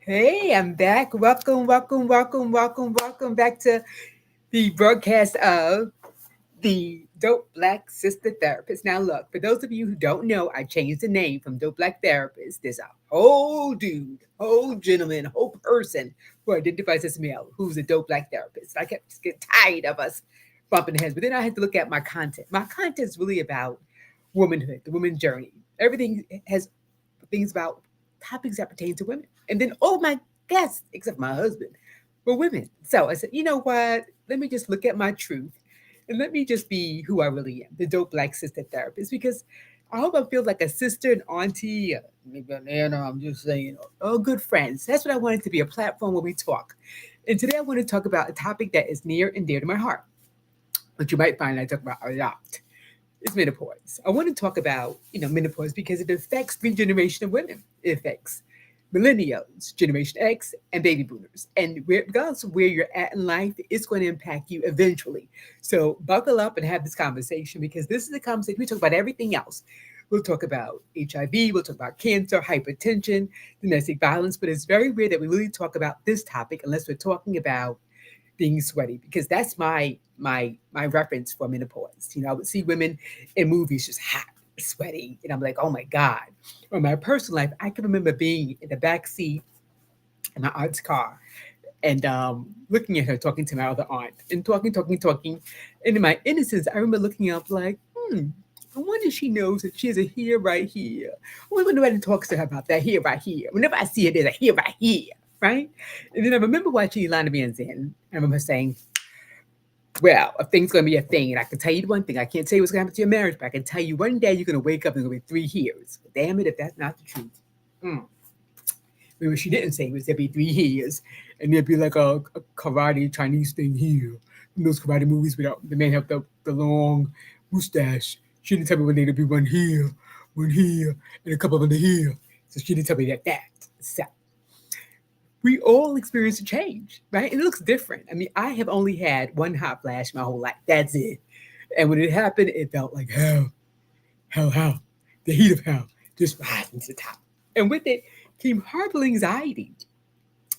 Hey, I'm back. Welcome back to the broadcast of the Dope Black Sista Therapist. Now, look, for those of you who don't know, I changed the name from Dope Black Therapist. There's a whole dude, whole gentleman, whole person who identifies as male who's a Dope Black Therapist. I kept just getting tired of us bumping heads, but then I had to look at my content. My content is really about womanhood, the woman's journey. Everything has things about topics that pertain to women. And then all my guests, except my husband, were women. So I said, you know what? Let me just look at my truth and let me just be who I really am, the Dope Black Sister Therapist, because I hope I feel like a sister, an auntie, maybe an aunt, or I'm just saying, oh, good friends. That's what I wanted to be, a platform where we talk. And today I want to talk about a topic that is near and dear to my heart, which you might find I talk about a lot. It's menopause. I want to talk about, menopause because it affects three generations of women. It affects millennials, Generation X, and baby boomers. And regardless of where you're at in life, it's going to impact you eventually. So buckle up and have this conversation because this is a conversation. We talk about everything else. We'll talk about HIV, we'll talk about cancer, hypertension, domestic violence, but it's very rare that we really talk about this topic unless we're talking about being sweaty because that's my reference for menopause. I would see women in movies just hot, sweaty, and I'm like, oh my god. Or my personal life, I can remember being in the back seat in my aunt's car and looking at her talking to my other aunt and talking. And in my innocence, I remember looking up like, I wonder if she knows that she has a here right here. When nobody talks to her about that here right here. Whenever I see it, there's a here right here, right? And then I remember watching Ilana Van. I remember saying, well, a thing's going to be a thing. And I can tell you one thing. I can't tell you what's going to happen to your marriage, but I can tell you one day you're going to wake up and there's going to be 3 years. Damn it, if that's not the truth. Mm. Maybe what she didn't say was there'd be 3 years. And there'd be like a karate Chinese thing here. In those karate movies where the man have the long mustache. She didn't tell me when there'd be one here, and a couple under here. So she didn't tell me that. So we all experience a change, right? And it looks different. I mean, I have only had one hot flash my whole life. That's it. And when it happened, it felt like hell. The heat of hell just rising to the top. And with it came horrible anxiety.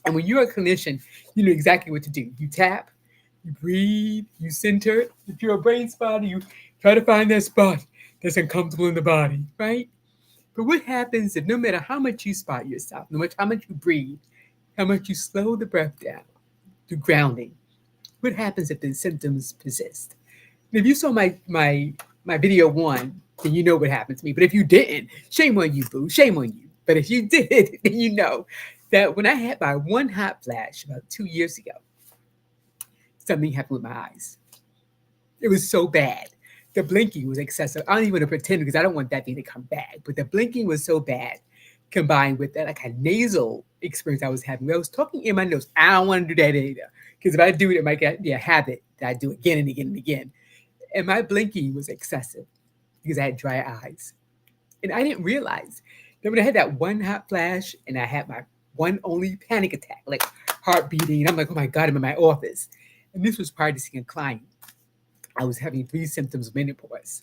And when you're a clinician, you know exactly what to do. You tap, you breathe, you center. If you're a brain spotter, you try to find that spot that's uncomfortable in the body, right? But what happens if no matter how much you spot yourself, no matter how much you breathe, how much you slow the breath down to grounding, what happens if the symptoms persist? And if you saw my video one, then you know what happened to me. But if you didn't, shame on you, boo. Shame on you. But if you did, then you know that when I had my one hot flash about 2 years ago, something happened with my eyes. It was so bad. The blinking was excessive. I don't even want to pretend because I don't want that thing to come back. But the blinking was so bad, combined with that like a nasal experience I was having. I was talking in my nose. I don't want to do that either because if I do it, it might be a habit that I do again and again and again. And my blinking was excessive because I had dry eyes, and I didn't realize that when I had that one hot flash and I had my one only panic attack, like heart beating, and I'm like, oh my god, I'm in my office, and this was prior to seeing a client. I was having 3 symptoms of menopause.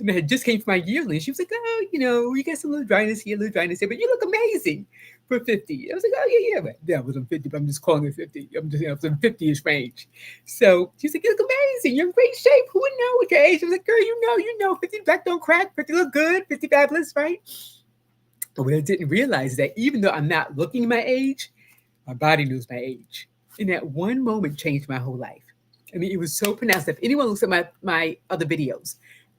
And I had just came from my yearly. And she was like, oh, you got some little dryness here, but you look amazing for 50. I was like, oh, yeah. But yeah, I wasn't 50, but I'm just calling it 50. I'm just, I was in 50-ish range. So she's like, you look amazing. You're in great shape. Who would know what your age? I was like, girl, you know, 50 black don't crack, 50 look good, 50 fabulous, right? But what I didn't realize is that even though I'm not looking my age, my body knows my age. And that one moment changed my whole life. I mean, it was so pronounced. If anyone looks at my other videos,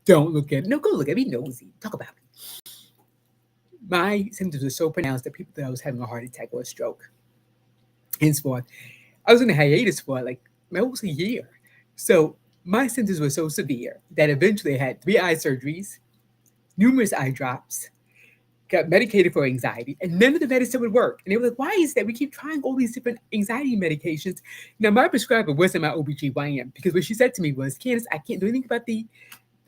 don't look at it. No, go look at me. Nosy. Talk about it. My symptoms were so pronounced that people thought I was having a heart attack or a stroke. Henceforth, I was in a hiatus for like almost a year. So my symptoms were so severe that eventually I had 3 eye surgeries, numerous eye drops, got medicated for anxiety, and none of the medicine would work. And they were like, why is that? We keep trying all these different anxiety medications. Now, my prescriber wasn't my OBGYN because what she said to me was, Candice, I can't do anything about the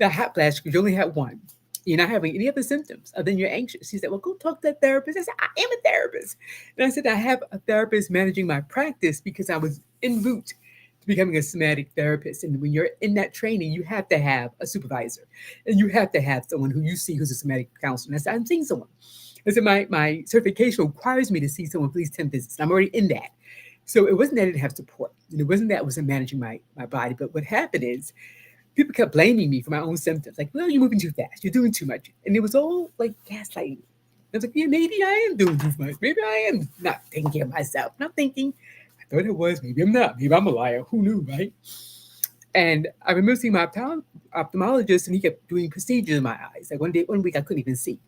hot flash because you only had one. You're not having any other symptoms other than you're anxious. She said, well, go talk to that therapist. I said, I am a therapist. And I said, I have a therapist managing my practice because I was en route to becoming a somatic therapist. And when you're in that training, you have to have a supervisor and you have to have someone who you see who's a somatic counselor. And I said, I'm seeing someone. I said, my certification requires me to see someone for at least 10 visits. I'm already in that. So it wasn't that I didn't have support. And it wasn't that I wasn't managing my body. But what happened is people kept blaming me for my own symptoms. Like, well, you're moving too fast. You're doing too much. And it was all like gaslighting. I was like, yeah, maybe I am doing too much. Maybe I am not taking care of myself. And I'm thinking, I thought it was. Maybe I'm not. Maybe I'm a liar. Who knew, right? And I remember seeing my ophthalmologist, and he kept doing procedures in my eyes. Like one week, I couldn't even see.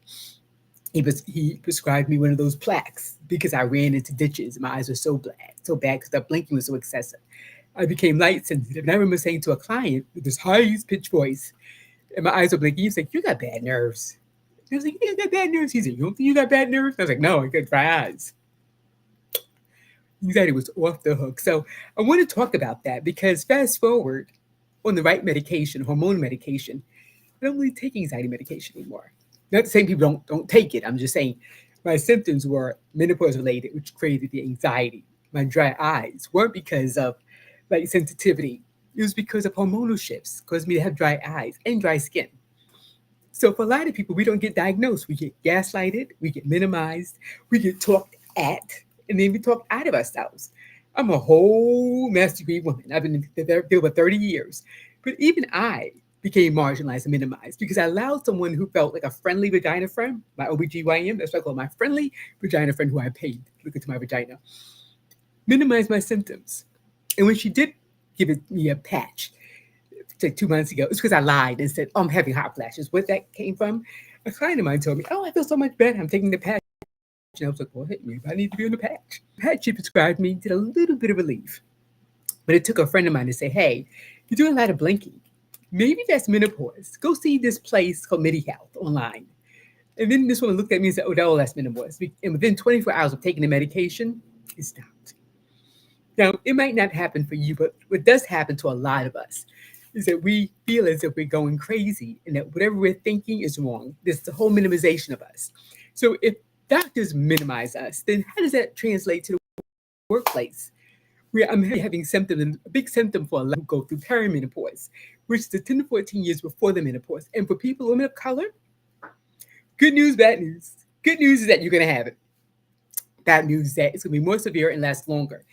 He prescribed me one of those plaques because I ran into ditches. My eyes were so bad because the blinking was so excessive. I became light sensitive. And I remember saying to a client with this high pitched voice, and my eyes were blinking, he was like, "You got bad nerves." And I was like, "You got bad nerves?" He said, "You don't think you got bad nerves?" I was like, "No, I got dry eyes." Anxiety was off the hook. So I want to talk about that because fast forward on the right medication, hormone medication, I don't really take anxiety medication anymore. Not saying people don't take it. I'm just saying my symptoms were menopause related, which created the anxiety. My dry eyes weren't because of like sensitivity. It was because of hormonal shifts, caused me to have dry eyes and dry skin. So for a lot of people, we don't get diagnosed. We get gaslighted, we get minimized, we get talked at, and then we talk out of ourselves. I'm a whole master degree woman. I've been in the field for 30 years. But even I became marginalized and minimized because I allowed someone who felt like a friendly vagina friend, my OBGYN, that's what I call my friendly vagina friend who I paid to look into my vagina, minimize my symptoms. And when she did give me a patch, like 2 months ago, it's because I lied and said, "Oh, I'm having hot flashes." What that came from, a client of mine told me, "Oh, I feel so much better. I'm taking the patch." And I was like, "Well, hey, maybe I need to be on the patch." The patch she prescribed me did a little bit of relief. But it took a friend of mine to say, "Hey, you're doing a lot of blinking. Maybe that's menopause. Go see this place called Midi Health online." And then this woman looked at me and said, "Oh, that's menopause." And within 24 hours of taking the medication, it stopped. Now, it might not happen for you, but what does happen to a lot of us is that we feel as if we're going crazy and that whatever we're thinking is wrong. There's the whole minimization of us. So if doctors minimize us, then how does that translate to the workplace? Where I'm having symptoms, and a big symptom for a lot who go through perimenopause, which is the 10 to 14 years before the menopause. And for people, women of color, good news, bad news. Good news is that you're going to have it. Bad news is that it's going to be more severe and last longer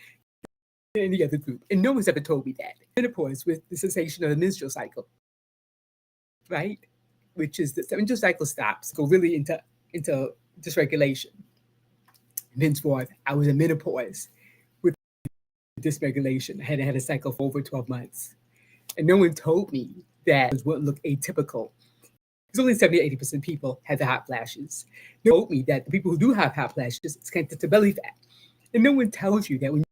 than any other group. And no one's ever told me that. Menopause with the cessation of the menstrual cycle, right? Which is the menstrual cycle stops, go really into dysregulation. Henceforth, I was in menopause with dysregulation. I hadn't had a cycle for over 12 months. And no one told me that it wouldn't look atypical. Because only 70 to 80% people have the hot flashes. No one told me that the people who do have hot flashes, it's connected to belly fat. And no one tells you that when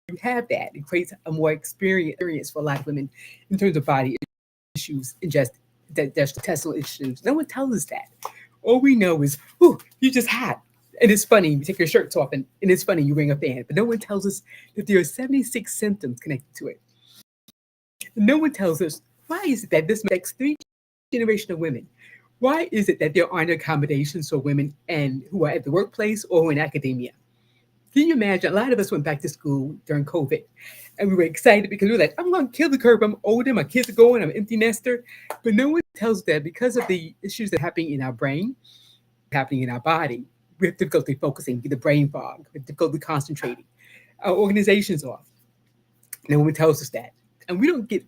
you have that, it creates a more experience for a lot of women in terms of body issues and just intestinal issues. No one tells us that. All we know is, "Ooh, you're just hot." And it's funny, you take your shirts off and it's funny, you ring a fan. But no one tells us that there are 76 symptoms connected to it. And no one tells us, why is it that this affects 3 generations of women? Why is it that there aren't accommodations for women and who are at the workplace or in academia? Can you imagine? A lot of us went back to school during COVID and we were excited because we were like, "I'm going to kill the curve. I'm older. My kids are going. I'm an empty nester." But no one tells that because of the issues that are happening in our brain, happening in our body, we have difficulty focusing, the brain fog, we have difficulty concentrating. Our organization's off. No one tells us that. And we don't get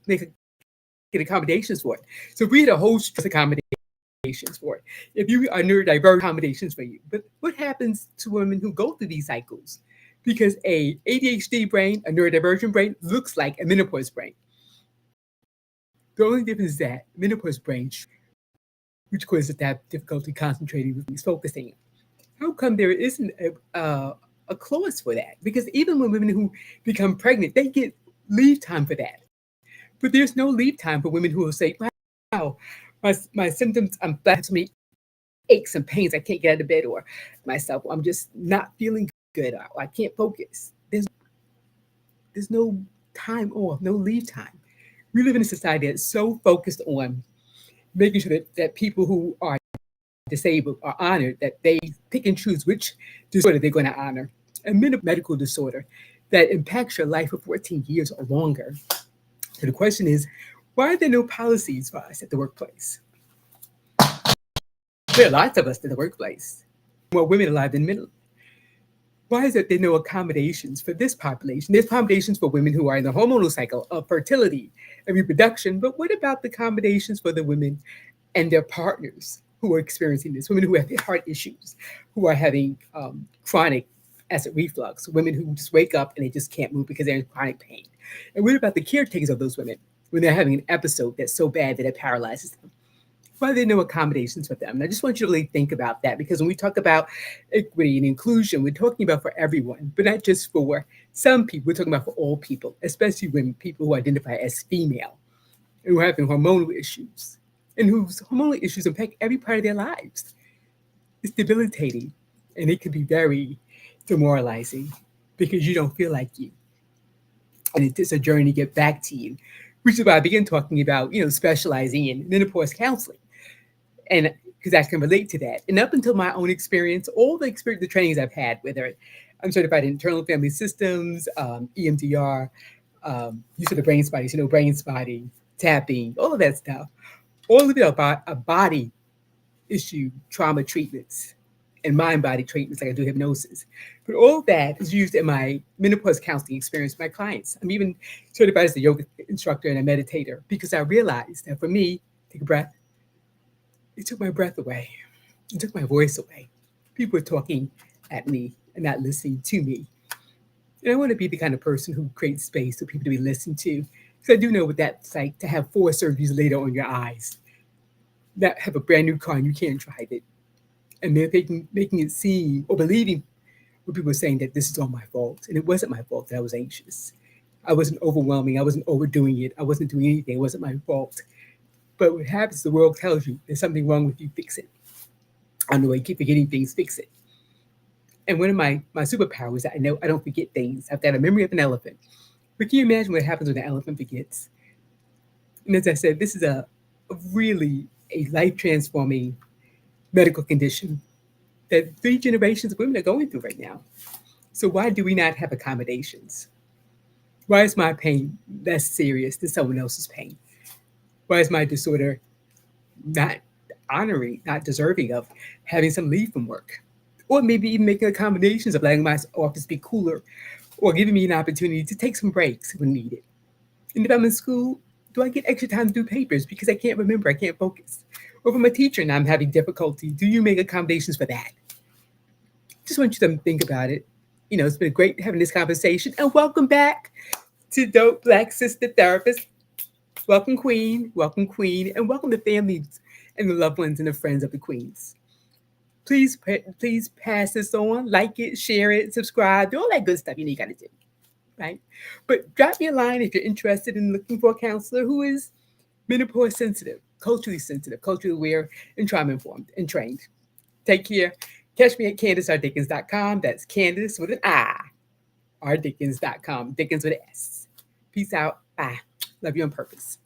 accommodations for it. So we had a whole stress accommodations for it. If you are neurodivergent, accommodations for you. But what happens to women who go through these cycles? Because a ADHD brain, a neurodivergent brain, looks like a menopause brain. The only difference is that menopause brain, which causes to have difficulty concentrating, focusing. How come there isn't a clause for that? Because even when women who become pregnant, they get leave time for that. But there's no leave time for women who will say, "Wow, my symptoms, I'm back to me aches and pains. I can't get out of bed," or myself, "I'm just not feeling good. Or I can't focus." There's no time off, no leave time. We live in a society that's so focused on making sure that people who are disabled are honored, that they pick and choose which disorder they're going to honor. A medical disorder that impacts your life for 14 years or longer. So the question is, why are there no policies for us at the workplace? There are lots of us in the workplace. more women alive than men. Why is it there are no accommodations for this population? There's accommodations for women who are in the hormonal cycle of fertility and reproduction, but what about the accommodations for the women and their partners who are experiencing this? Women who have heart issues, who are having chronic acid reflux, women who just wake up and they just can't move because they're in chronic pain. And what about the caretakers of those women when they're having an episode that's so bad that it paralyzes them? Why are there no accommodations for them? And I just want you to really think about that, because when we talk about equity and inclusion, we're talking about for everyone, but not just for some people. We're talking about for all people, especially when people who identify as female and who are having hormonal issues and whose hormonal issues impact every part of their lives. It's debilitating, and it can be very demoralizing because you don't feel like you. And it's a journey to get back to you, which is why I began talking about, specializing in menopause counseling. And because I can relate to that. And up until my own experience, all the trainings I've had, whether I'm certified in internal family systems, EMDR, use of the brain spotting, brain spotting, tapping, all of that stuff, all of it about a body issue trauma treatments and mind-body treatments, like I do hypnosis. But all of that is used in my menopause counseling experience with my clients. I'm even certified as a yoga instructor and a meditator, because I realized that for me, take a breath, it took my breath away. It took my voice away. People were talking at me and not listening to me. And I want to be the kind of person who creates space for people to be listened to. Because I do know what that's like, to have 4 surgeries later on your eyes, not have a brand new car and you can't drive it. And they're making it seem, or believing what people were saying, that this is all my fault. And it wasn't my fault that I was anxious. I wasn't overwhelming. I wasn't overdoing it. I wasn't doing anything. It wasn't my fault. But what happens, the world tells you there's something wrong with you, fix it. I know I keep forgetting things, fix it. And one of my superpowers is that I know I don't forget things. I've got a memory of an elephant. But can you imagine what happens when an elephant forgets? And as I said, this is a really a life-transforming medical condition that 3 generations of women are going through right now. So why do we not have accommodations? Why is my pain less serious than someone else's pain? Why is my disorder not not deserving of having some leave from work? Or maybe even making accommodations of letting my office be cooler, or giving me an opportunity to take some breaks when needed. And if I'm in school, do I get extra time to do papers because I can't remember, I can't focus? Or if I'm a teacher and I'm having difficulty, do you make accommodations for that? Just want you to think about it. It's been great having this conversation. And welcome back to Dope Black Sista Therapist. Welcome, Queen. Welcome, Queen. And welcome to families and the loved ones and the friends of the Queens. Please pass this on, like it, share it, subscribe, do all that good stuff you got to do, right? But drop me a line if you're interested in looking for a counselor who is menopause sensitive, culturally aware, and trauma informed and trained. Take care. Catch me at CandiceRDickens.com. That's Candice with an I, rdickens.com. Dickens with an S. Peace out. Bye. Love you on purpose.